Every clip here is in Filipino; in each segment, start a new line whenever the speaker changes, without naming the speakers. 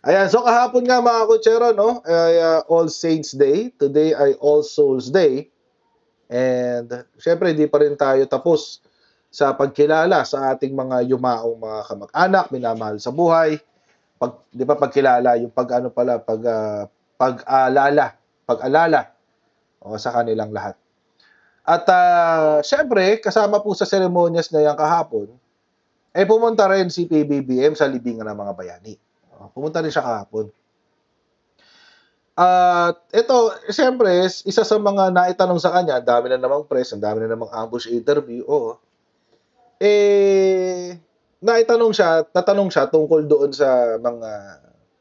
Ayan, so kahapon nga mga kutsero, no? Ay, All Saints Day. Today ay All Souls Day. And syempre, hindi pa rin tayo tapos sa pagkilala sa ating mga yumaong mga kamag-anak, minamahal sa buhay. Di ba pagkilala, yung pag-alala sa kanilang lahat. At syempre, kasama po sa seremonyas na yan kahapon, pumunta rin si PBBM sa libingan ng mga bayani. Pumunta rin siya kahapon. At ito, siyempre, isa sa mga naitanong sa kanya, dami na namang press, ang dami na namang ambush interview, tatanong siya tungkol doon sa mga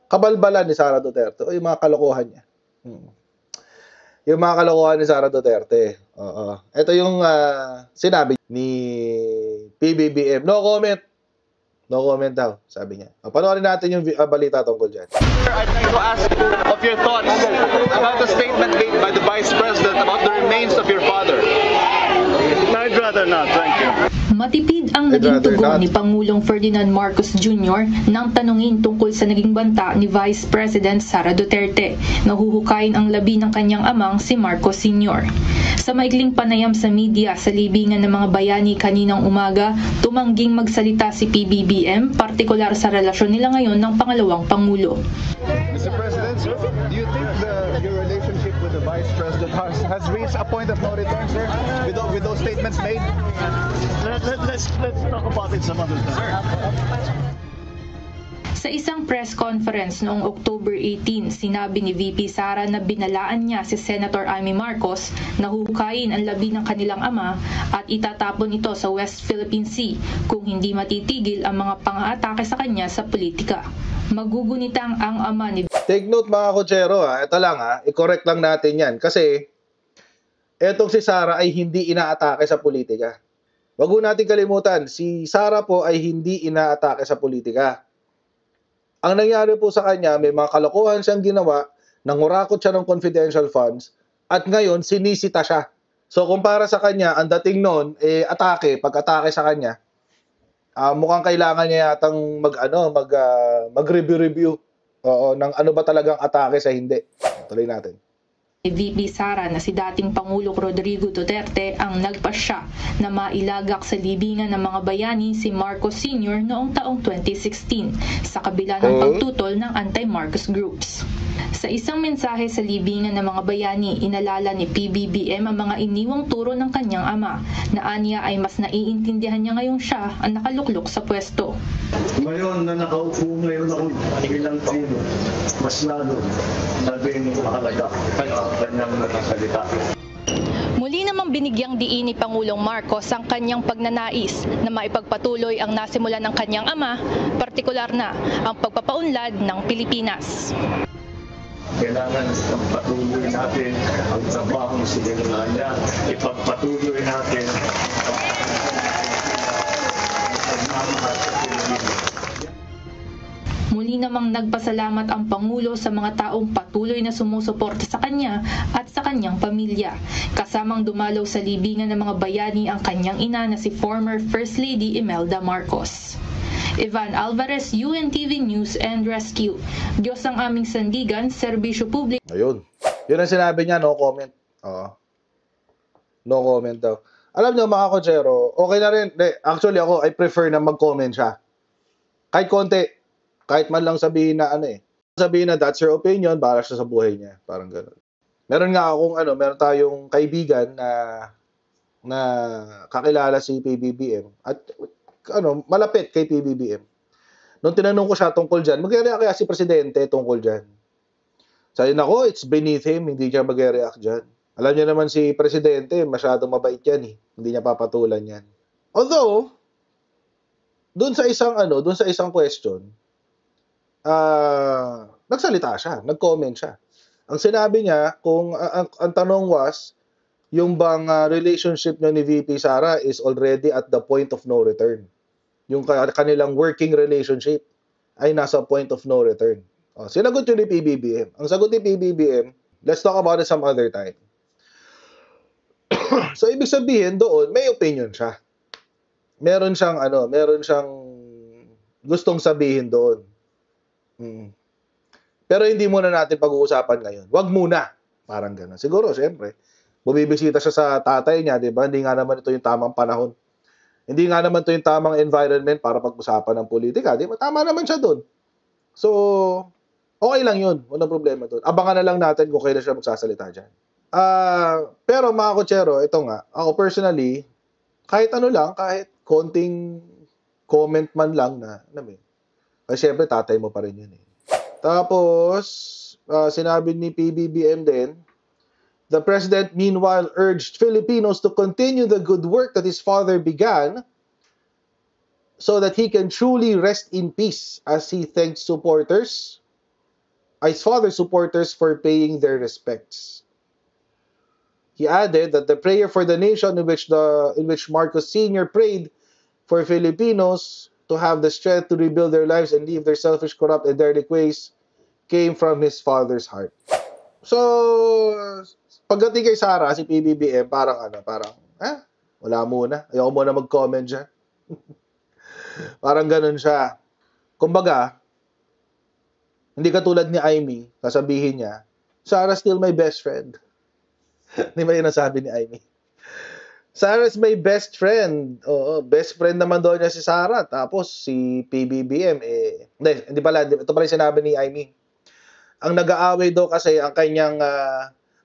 kabalbalan ni Sara Duterte o yung mga kalokohan niya. Yung mga kalokohan ni Sara Duterte. Ito yung sinabi ni PBBM. No comment. No comment daw, sabi niya. Panoorin natin yung balita tungkol dyan.
I'd like to ask of your thoughts about the statement made by the Vice President about the remains of your father.
I'd rather not, thank you.
Matipid ang naging tugon ni Pangulong Ferdinand Marcos Jr. nang tanungin tungkol sa naging banta ni Vice President Sara Duterte na huhukayin ang labi ng kanyang amang si Marcos Sr. Sa maikling panayam sa media sa libingan ng mga bayani kaninang umaga, tumangging magsalita si PBBM, partikular sa relasyon nila ngayon ng pangalawang Pangulo.
Mr. President, sir, do you think your relationship with the Vice President has reached a point of no return, sir, with those statements made?
Let's talk about it some other time.
Sa isang press conference noong October 18, sinabi ni VP Sara na binalaan niya si Senator Amy Marcos na huhukayin ang labi ng kanilang ama at itatapon ito sa West Philippine Sea kung hindi matitigil ang mga pang-aatake sa kanya sa politika. Magugunitang ang ama ni...
Take note mga kutsero, ito lang i-correct lang natin yan kasi etong si Sara ay hindi inaatake sa politika. Wag natin kalimutan, si Sara po ay hindi inaatake sa politika. Ang nangyari po sa kanya, may mga kalokohan siyang ginawa, nangurakot siya ng confidential funds, at ngayon, sinisita siya. So, kumpara sa kanya, ang dating noon, pag-atake sa kanya, mukhang kailangan niya yatang mag-review ng ano ba talagang atake sa hindi. Tuloy natin.
VP Sara na si dating Pangulo Rodrigo Duterte ang nagpasya na mailagak sa libingan ng mga bayani si Marcos Sr. noong taong 2016 sa kabila ng pagtutol ng anti-Marcos groups. Sa isang mensahe sa libingan ng mga bayani, inalala ni PBBM ang mga iniwang turo ng kanyang ama na aniya ay mas naiintindihan niya ngayong siya ang nakaluklok sa pwesto.
Ngayon na nakaupo ngayon ako bilang Pangulo, mas lalo naging mahalaga kanyang nakasalita.
Muli namang binigyang diin ni Pangulong Marcos ang kanyang pagnanais na maipagpatuloy ang nasimulan ng kanyang ama, partikular na ang pagpapaunlad ng Pilipinas.
Kailangan patuloy natin ang trabahong sinimula niya, ipagpatuloy natin
Muli namang nagpasalamat ang Pangulo sa mga taong patuloy na sumusuporta sa kanya at sa kanyang pamilya. Kasamang dumalaw sa libingan ng mga bayani ang kanyang ina na si former First Lady Imelda Marcos. Ivan Alvarez, UNTV News and Rescue. Diyos ang aming sandigan, serbisyo publiko.
Ayun. Yun ang sinabi niya, no comment. No comment daw. Alam niyo mga kutsero, okay na rin. Actually ako, I prefer na mag-comment siya. Kahit konti. Kahit man lang sabihin na sabihin na that's your opinion, para siya sa buhay niya. Parang gano'n. Meron tayong kaibigan na kakilala si PBBM at malapit kay PBBM. Nung tinanong ko siya tungkol dyan, mag-react kaya si Presidente tungkol dyan? Sabi nako, it's beneath him, hindi siya mag-react dyan. Alam niyo naman si Presidente, masyadong mabait yan Hindi niya papatulan yan. Although, doon sa isang question, nagsalita siya, nag-comment siya. Ang sinabi niya, kung ang tanong was, yung bang relationship niya ni VP Sara is already at the point of no return. Yung kanilang working relationship ay nasa point of no return. Sinagot yun ni PBBM. Ang sagot ni PBBM, let's talk about it some other time. So, ibig sabihin doon, may opinion siya. Meron siyang gustong sabihin doon. Pero hindi muna natin pag-uusapan ngayon. Wag muna. Parang gano'n. Siguro, siyempre, bumibisita siya sa tatay niya, di ba? Hindi nga naman ito yung tamang panahon. Hindi nga naman ito yung tamang environment para pag-usapan ng politika. Di ba? Tama naman siya doon. So, okay lang yun. Walang problema doon. Abangan na lang natin kung kailan siya magsasalita dyan. Pero mga kutsero, ito nga, ako personally, kahit ano lang, kahit konting comment man lang na, alam mo yun. Kasi syempre, tatay mo pa rin yun eh. Tapos, sinabi ni PBBM din, the president meanwhile urged Filipinos to continue the good work that his father began so that he can truly rest in peace as he thanked his father's supporters for paying their respects. He added that the prayer for the nation in which Marcos Sr. prayed for Filipinos to have the strength to rebuild their lives and leave their selfish, corrupt, and derelict ways came from his father's heart. So, pagdating kay Sara, si PBBM, parang wala muna. Ayoko muna mag-comment dyan. Parang ganun siya. Kumbaga, hindi katulad ni Aimee, sasabihin niya, Sara still my best friend. Hindi ba yun nasabi ni Aimee? Sarah's my best friend. Oo, best friend naman doon niya si Sara. Tapos si PBBM, hindi pala, ito pala yung sinabi ni Aimee. Ang nag-aaway daw kasi ang kanyang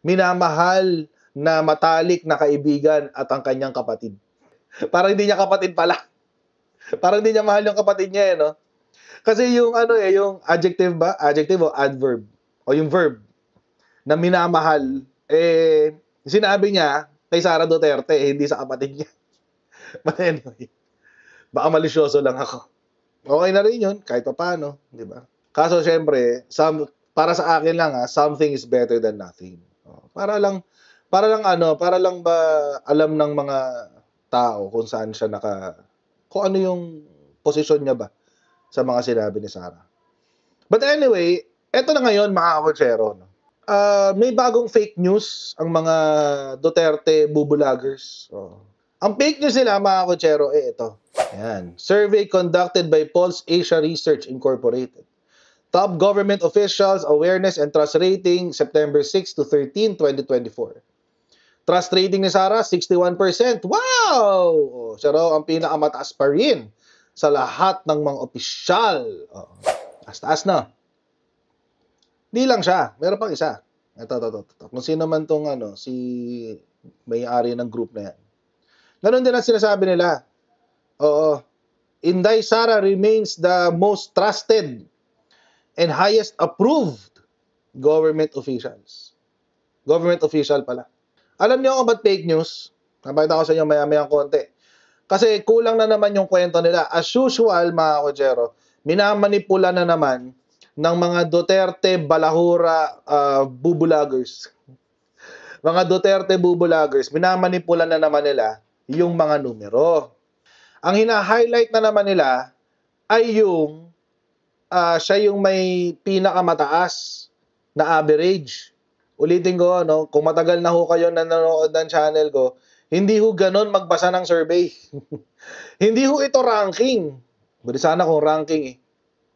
minamahal na matalik na kaibigan at ang kanyang kapatid. Parang hindi niya kapatid pala. Parang hindi niya mahal yung kapatid niya, no? Kasi yung yung adjective ba? Adjective o adverb? O yung verb na minamahal, sinabi niya kay Sara Duterte, hindi sa kapatid niya. But anyway, baka malisyoso lang ako. Okay na rin yun, kahit pa paano, di ba? Kaso syempre, para sa akin lang something is better than nothing. Para lang ba alam ng mga tao kung saan siya kung ano yung posisyon niya ba sa mga sinabi ni Sara. But anyway, eto na ngayon mga kakutsero, no? May bagong fake news ang mga Duterte bubulagers. Ang fake news nila mga kutsero, ito. Ayan. Survey conducted by Pulse Asia Research Incorporated. Top government officials, awareness and trust rating, September 6 to 13, 2024. Trust rating ni Sara, 61%. Wow! Siya raw ang pinakamataas pa rin sa lahat ng mga opisyal. Taas na. Di lang siya, meron pang isa. Ito. Kung sino man tong si may-ari ng group na yan. Ganon din ang sinasabi nila. Oo. Inday Sara remains the most trusted and highest approved government officials. Government official pala. Alam niyo kung ba't fake news? Napakita ko sa inyo maya-mayang konti. Kasi kulang na naman yung kwento nila. As usual, mga kutsero, minamanipula na naman ng mga Duterte balahura bubulagers. Mga Duterte bubulagers, minamanipula na naman nila yung mga numero. Ang hina-highlight na naman nila ay yung siya yung may pinakamataas na average. Ulitin ko, kung matagal na ho kayo nanonood ng channel ko, hindi ho ganon magbasa ng survey. Hindi ho ito ranking. Buti sana kung ranking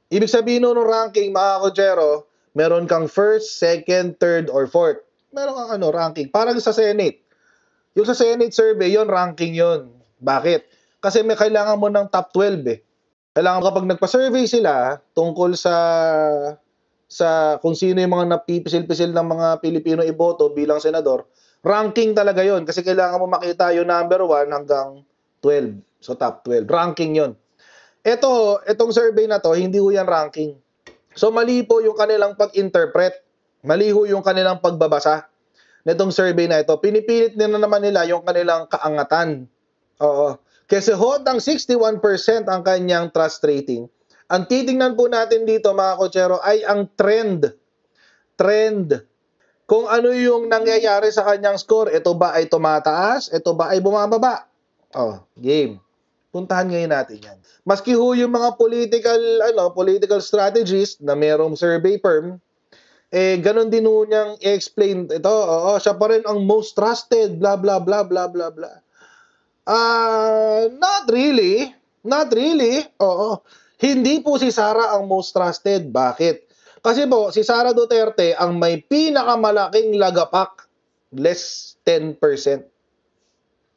Ibig sabihin ng ranking, mga kutsero, meron kang first, second, third, or fourth. Meron kang ranking. Parang sa Senate. Yung sa Senate survey, yon ranking yon. Bakit? Kasi may kailangan mo ng top 12 Kailangan kapag nagpa-survey sila tungkol sa kung sino yung mga napipisil-pisil ng mga Pilipino iboto bilang senador, ranking talaga yon. Kasi kailangan mo makita yung number 1 hanggang 12. So top 12. Ranking yon. Itong survey na to, hindi ho yan ranking. So mali po yung kanilang pag-interpret. Mali ho yung kanilang pagbabasa nitong survey na ito. Pinipilit nila naman nila yung kanilang kaangatan. Oo. Kasi hotang 61% ang kanyang trust rating. Ang titingnan po natin dito mga kutsero ay ang trend. Trend. Kung ano yung nangyayari sa kanyang score. Ito ba ay tumataas? Ito ba ay bumababa? Game. Puntahan ngayon natin yan. Maski ho yung mga political strategist na merong survey firm, ganun din ho niyang i-explain ito. Siya pa rin ang most trusted, blah, blah, blah, blah, blah, blah. Not really. Not really. Hindi po si Sara ang most trusted. Bakit? Kasi po, si Sara Duterte ang may pinakamalaking lagapak, less 10%.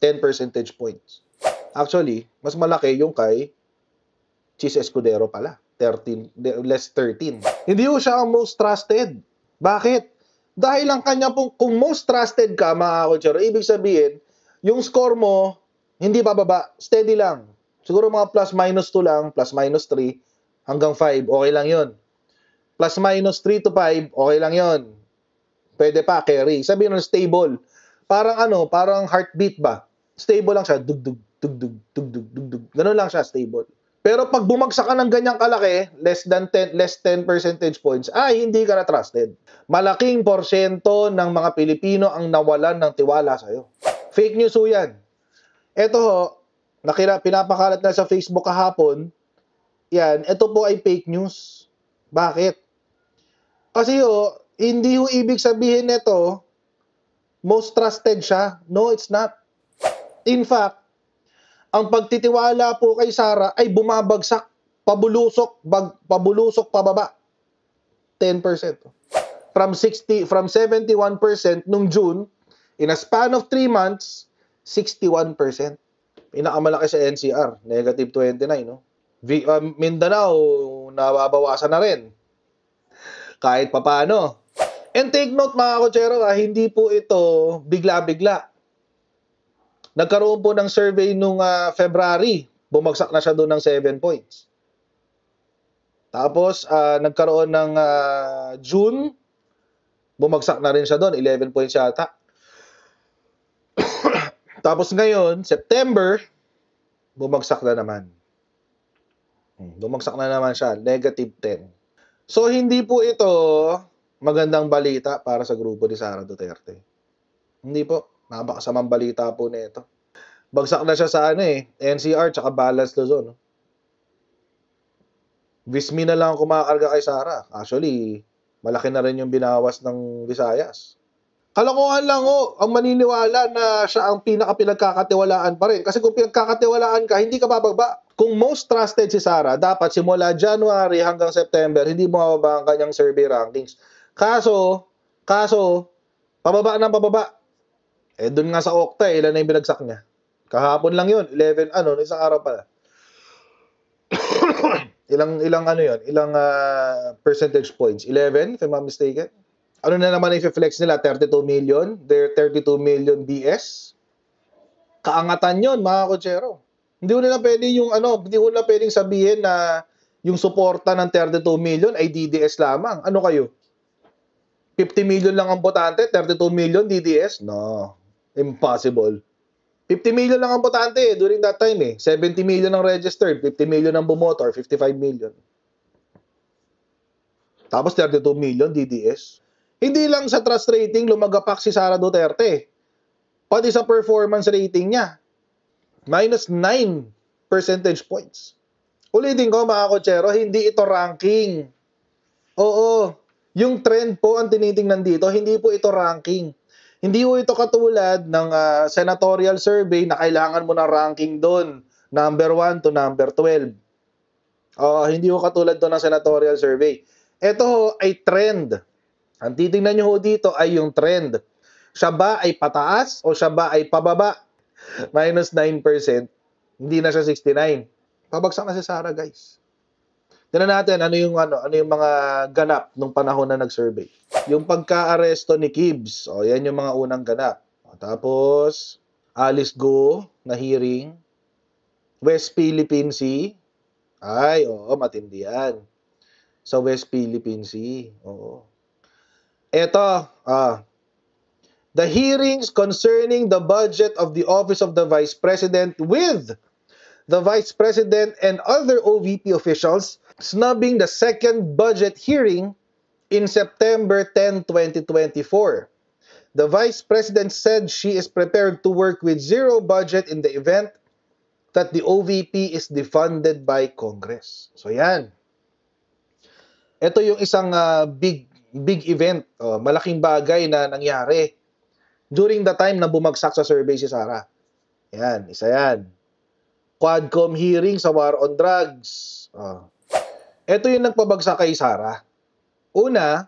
10 percentage points. Actually, mas malaki yung kay Chis Escudero pala. 13, less 13. Hindi po siya ang most trusted. Bakit? Dahil ang kanya pong, kung most trusted ka, mga kotsero, ibig sabihin, yung score mo, hindi bababa, steady lang. Siguro mga plus minus 2 lang, plus minus 3, hanggang 5, okay lang yun. Plus minus 3 to 5, okay lang yun. Pwede pa, carry. Sabihin nun, stable. Parang ano, parang heartbeat ba? Stable lang siya, dug-dug, dug-dug, dug-dug, dug-dug. Ganun lang siya, stable. Pero pag bumagsak ka ng ganyang kalaki, less 10 percentage points, ay hindi ka na trusted. Malaking porsyento ng mga Pilipino ang nawalan ng tiwala sa'yo. Fake news ho yan. Ito ho, pinapakalat na sa Facebook kahapon, yan, ito po ay fake news. Bakit? Kasi ho, hindi ho ibig sabihin nito, most trusted siya. No, it's not. In fact, ang pagtitiwala po kay Sara ay bumabagsak, pabulusok pababa. 10%. From 71% nung June, in a span of 3 months, 61%. Pinakamalaki sa NCR, negative 29, no? Mindanao, nababawasan na rin. Kahit papaano. And take note mga kotsero, hindi po ito bigla-bigla. Nagkaroon po ng survey nung February, bumagsak na siya doon ng 7 points. Tapos, nagkaroon ng June, bumagsak na rin siya doon, 11 points yata. Tapos ngayon, September, bumagsak na naman. Bumagsak na naman siya, negative 10. So, hindi po ito magandang balita para sa grupo ni Sara Duterte. Hindi po. Napakasamang balita po nito. Bagsak na siya sa NCR tsaka Balance Luzon. Vismi na lang kumakarga kay Sara. Actually, malaki na rin yung binawas ng Visayas. Kalokohan lang ang maniniwala na siya ang pinaka-pinagkakatiwalaan pa rin. Kasi kung pinagkakatiwalaan ka, hindi ka bababa. Kung most trusted si Sara, dapat simula January hanggang September, hindi bumababa ang kanyang survey rankings. Kaso, pababa ng pababa. Doon nga sa Okta, ilan na yung binagsak niya? Kahapon lang yun, 11, isang araw pala. ilang percentage points? 11, if I'm not mistaken. Ano na naman i-flex nila? 32 million? They're 32 million DS? Kaangatan yun, mga kotsero. Hindi ko nila pwedeng sabihin na yung suporta ng 32 million ay DDS lamang. Ano kayo? 50 million lang ang botante, 32 million DDS? No. Impossible. 50 million lang ang botante during that time 70 million ang registered, 50 million ang bumotor, 55 million. Tapos 32 million DDS. Hindi lang sa trust rating lumagapak si Sara Duterte. Pati sa performance rating niya. Minus 9 percentage points. Ulitin ko mga kotsero, hindi ito ranking. Oo. Yung trend po ang tinitingnan dito, hindi po ito ranking. Hindi po ito katulad ng senatorial survey na kailangan mo ng ranking doon. Number 1 to number 12. Hindi po katulad doon ng senatorial survey. Ito ay trend. Ang titingnan nyo dito ay yung trend. Siya ba ay pataas o siya ba ay pababa? Minus 9%. Hindi na siya 69. Pabagsak na si Sara, guys. Tingnan natin ano yung mga ganap nung panahon na nag-survey. Yung pagka-aresto ni Gibbs, yan yung mga unang ganap. Tapos Alice Go na hearing, West Philippine Sea. Ay, matindi yan. Sa West Philippine Sea. Ito, the hearings concerning the budget of the Office of the Vice President with the Vice President and other OVP officials snubbing the second budget hearing in September 10, 2024. The Vice President said she is prepared to work with zero budget in the event that the OVP is defunded by Congress. So yan. Ito yung isang big event, malaking bagay na nangyari during the time na bumagsak sa survey si Sara. Yan, isa yan. Quadcom hearing sa war on drugs. Ito yung nagpabagsak kay Sara. Una,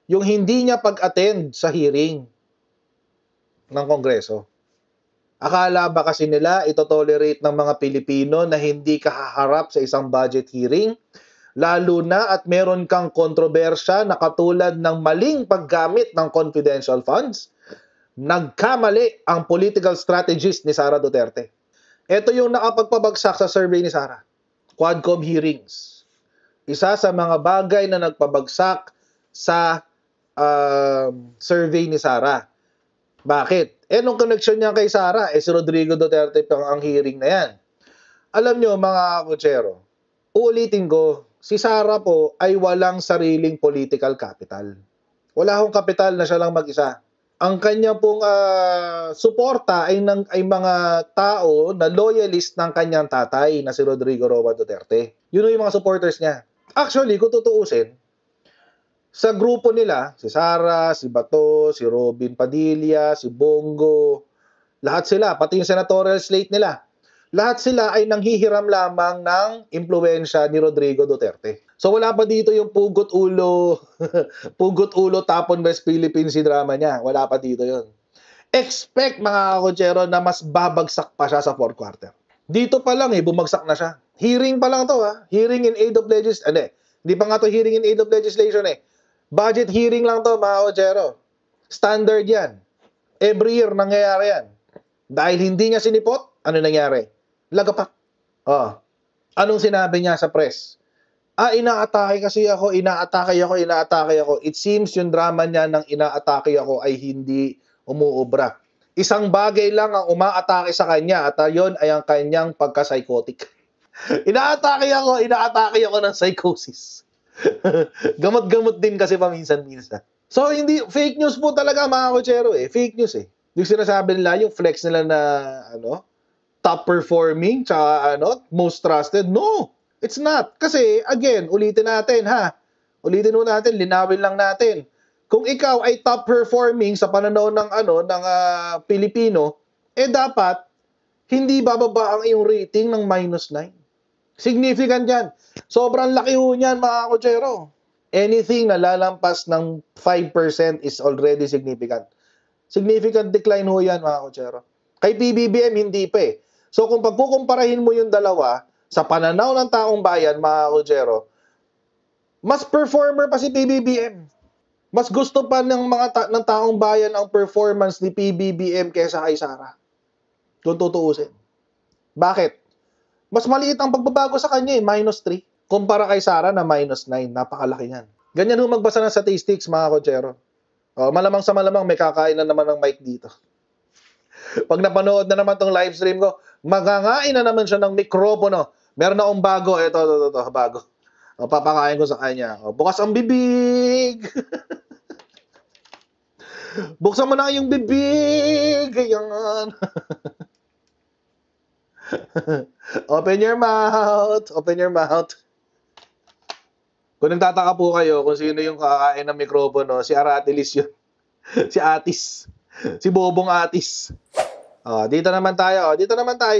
yung hindi niya pag-attend sa hearing ng Kongreso. Akala ba kasi nila ito-tolerate ng mga Pilipino na hindi ka haharap sa isang budget hearing? Lalo na at meron kang kontrobersya na katulad ng maling paggamit ng confidential funds? Nagkamali ang political strategist ni Sara Duterte. Ito yung nakapagpabagsak sa survey ni Sara. Quadcom hearings. Isa sa mga bagay na nagpabagsak sa survey ni Sara. Bakit? Nung connection niya kay Sara, si Rodrigo Duterte pang ang hearing na yan. Alam nyo mga kutsero, uulitin ko, si Sara po ay walang sariling political capital. Wala akong kapital na siya lang mag-isa. Ang kanya pong suporta ay mga tao na loyalist ng kanyang tatay na si Rodrigo Roa Duterte. Yun yung mga supporters niya. Actually, kung tutuusin, sa grupo nila, si Sara, si Bato, si Robin Padilla, si Bongo, lahat sila, pati yung senatorial slate nila, lahat sila ay nanghihiram lamang ng impluwensya ni Rodrigo Duterte. So wala pa dito yung pugot ulo, pugot ulo tapon West Philippines si drama niya. Wala pa dito yon. Expect mga kakutsero na mas babagsak pa siya sa fourth quarter. Dito pa lang bumagsak na siya. Hearing pa lang to Hearing in aid of legislation. Hindi pa nga to hearing in aid of legislation Budget hearing lang to mga kakutsero. Standard yan. Every year nangyayari yan. Dahil hindi niya sinipot, ano nangyari? Lagapak. Anong sinabi niya sa press? Inaatake ako. It seems yung drama niya ng inaatake ako ay hindi umuobra. Isang bagay lang ang umaatake sa kanya at yon ay ang kanyang pagka-psychotic. Inaatake ako ng psychosis. Gamot-gamot din kasi paminsan-minsan. So, hindi, fake news po talaga mga kutsero Fake news Yung sinasabi nila, yung flex nila na, top performing, tsaka, most trusted. No, it's not. Kasi, again, ulitin natin, linawin lang natin. Kung ikaw ay top performing sa pananaw ng, Pilipino, dapat, hindi bababa ang iyong rating ng -9. Significant yan. Sobrang laki ho niyan, mga kutsero. Anything na lalampas ng 5% is already significant. Significant decline ho yan, mga kutsero. Kay PBBM, hindi pa So, kung pagkukumparahin mo yung dalawa, sa pananaw ng taong bayan, mga kutsero, mas performer pa si PBBM. Mas gusto pa ng ng taong bayan ang performance ni PBBM kaysa kay Sara. Kung tutuusin. Bakit? Mas maliit ang pagbabago sa kanya -3. Kumpara kay Sara na -9. Napakalaki niyan. Ganyan ho magbasa ng statistics, mga kutsero. Malamang sa malamang may kakain na naman ng mic dito. Pag napanood na naman tong live stream ko, magangain na naman siya ng mikropono. Meron na akong bago. Ito, bago. Papakain ko sa kanya. Bukas ang bibig. Buksan mo na yung bibig. Ganyan. Open your mouth. Kung nagtataka po kayo kung sino yung kakain ng mikropono, si Aratilis yun. Si Atis. Si Bobong Atis. Dito naman tayo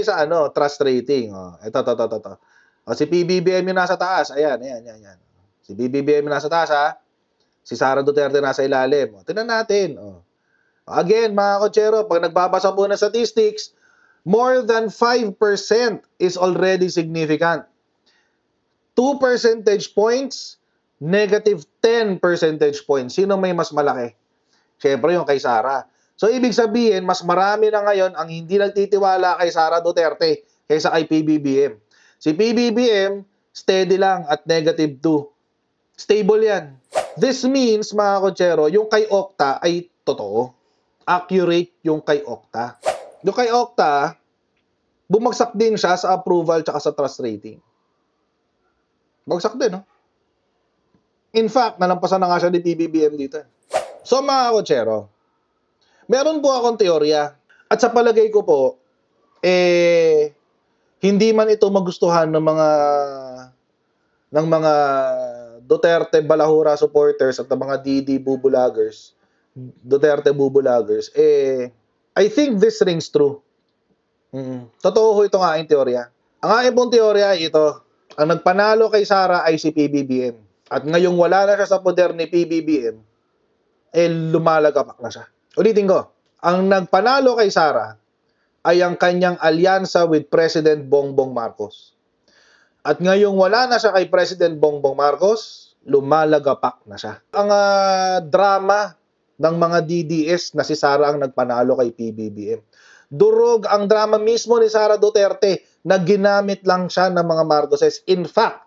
sa trust rating. Ito. Si PBBM yung nasa taas. Ayan. Si PBBM yung nasa taas Si Sara Duterte nasa ilalim. Tingnan natin. Again, mga kutsero, pag nagbabasa po ng statistics, more than 5% is already significant. 2 percentage points, -10 percentage points. Sino may mas malaki? Siyempre yung kay Sara. So, ibig sabihin, mas marami na ngayon ang hindi nagtitiwala kay Sara Duterte kaysa kay PBBM. Si PBBM, steady lang at -2. Stable yan. This means, mga kutsero, yung kay Okta ay totoo. Accurate yung kay Okta. Yung kay Okta, bumagsak din siya sa approval tsaka sa trust rating. Bagsak din, In fact, nalampasan na nga siya ni PBBM dito. So, mga kutsero, meron po akong teorya. At sa palagay ko po, hindi man ito magustuhan ng mga Duterte Balahura supporters at ng mga DD bubulagers, Duterte bubulagers, I think this rings true. Totoo ho ito nga ang teorya. Ang aking pong teorya ay ito. Ang nagpanalo kay Sara ay si PBBM. at ngayong wala na siya sa poder ni PBBM, eh lumalagapak na siya. Ulitin ko, ang nagpanalo kay Sara ay ang kanyang alyansa with President Bongbong Marcos. At ngayong wala na siya kay President Bongbong Marcos, lumalagapak na siya. Ang drama ng mga DDS na si Sara ang nagpanalo kay PBBM. Durog ang drama mismo ni Sara Duterte na ginamit lang siya ng mga Marcoses. In fact,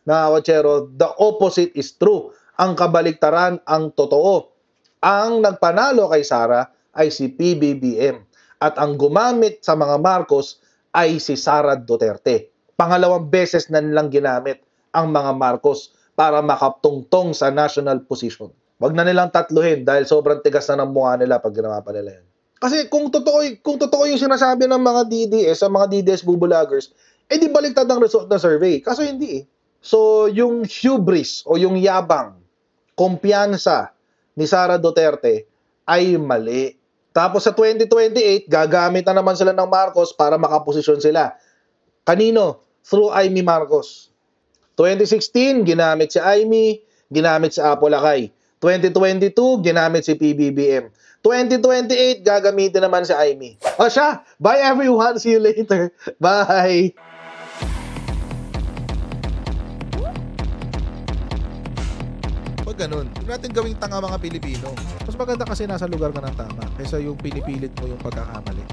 mga kotsero, the opposite is true. Ang kabaliktaran ang totoo. Ang nagpanalo kay Sara ay si PBBM. At ang gumamit sa mga Marcos ay si Sara Duterte. Pangalawang beses na nilang ginamit ang mga Marcos para makatungtong sa national position. Wag na nilang tatluhin dahil sobrang tigas na ng mukha nila pag ginawa pa nila yan. Kasi kung totoo yung sinasabi ng mga DDS, sa mga DDS bubulagers, eh di baliktad ang result ng survey. Kaso hindi eh. So yung hubris o yung yabang, kumpiyansa ni Sara Duterte ay mali. Tapos sa 2028, gagamit na naman sila ng Marcos para makaposisyon sila. Kanino? Through Amy Marcos. 2016, ginamit si Amy, ginamit si Apo Lakay. 2022, ginamit si PBBM. 2028, gagamitin naman si Amy. O siya, bye everyone, see you later. Bye!
Pag ganun, huwag natin gawing tanga mga Pilipino. Mas maganda kasi nasa lugar ka ng tama kaysa yung pinipilit mo yung pagkakamali.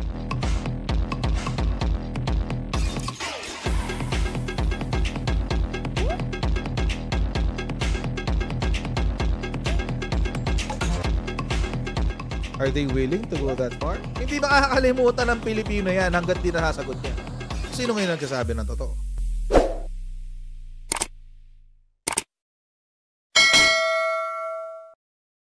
Are they willing to go that far? Hindi makakalimutan ng Pilipino yan hanggat di nasasagot niya. Sino ngayon nagsasabi ng totoo?